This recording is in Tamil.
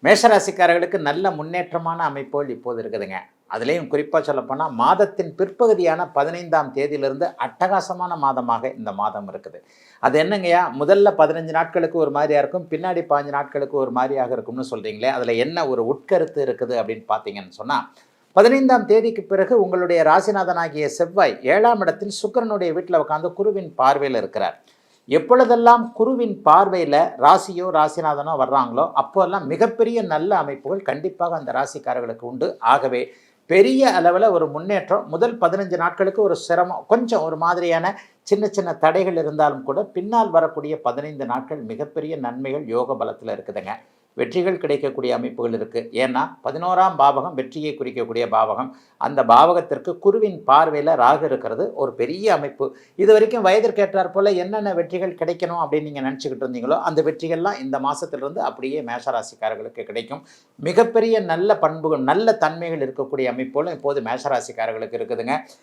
மேஷராசிக்காரர்களுக்கு நல்ல முன்னேற்றமான அமைப்புகள் இப்போது இருக்குதுங்க. அதுலேயும் குறிப்பாக சொல்லப்போனால் மாதத்தின் பிற்பகுதியான 15ஆம் தேதியிலிருந்து அட்டகாசமான மாதமாக இந்த மாதம் இருக்குது. அது என்னங்கய்யா, முதல்ல 15 நாட்களுக்கு ஒரு மாதிரியாக இருக்கும், பின்னாடி 15 நாட்களுக்கு ஒரு மாதிரியாக இருக்கும்னு சொல்கிறீங்களே, அதில் என்ன ஒரு உட்கருத்து இருக்குது அப்படின்னு பார்த்தீங்கன்னு சொன்னால், 15ஆம் தேதிக்கு பிறகு உங்களுடைய ராசிநாதனாகிய செவ்வாய் 7ஆம் இடத்தில் சுக்கிரனுடைய வீட்டில் உட்காந்து குருவின் பார்வையில் இருக்கிறார். எப்பொழுதெல்லாம் குருவின் பார்வையில் ராசியோ ராசிநாதனோ வர்றாங்களோ அப்போல்லாம் மிகப்பெரிய நல்ல அமைப்புகள் கண்டிப்பாக அந்த ராசிக்காரர்களுக்கு உண்டு. ஆகவே பெரிய அளவில் ஒரு முன்னேற்றம். முதல் 15 நாட்களுக்கு ஒரு சிரமம், கொஞ்சம் ஒரு மாதிரியான சின்ன சின்ன தடைகள் இருந்தாலும் கூட பின்னால் வரக்கூடிய 15 நாட்கள் மிகப்பெரிய நன்மைகள் யோக பலத்தில் இருக்குதுங்க. வெற்றிகள் கிடைக்கக்கூடிய அமைப்புகள் இருக்குது. ஏன்னா 11ஆம் பாவகம் வெற்றியை குறிக்கக்கூடிய பாவகம். அந்த பாவகத்திற்கு குருவின் பார்வையில் ராகு இருக்கிறது ஒரு பெரிய அமைப்பு. இது வரைக்கும் வயதிற்கேற்றார் போல் என்னென்ன வெற்றிகள் கிடைக்கணும் அப்படின்னு நீங்கள் நினச்சிக்கிட்டு இருந்தீங்களோ அந்த வெற்றிகள்லாம் இந்த மாதத்திலிருந்து அப்படியே மேஷராசிக்காரர்களுக்கு கிடைக்கும். மிகப்பெரிய நல்ல பண்புகள் நல்ல தன்மைகள் இருக்கக்கூடிய அமைப்புகளும் இப்போது மேஷராசிக்காரர்களுக்கு இருக்குதுங்க.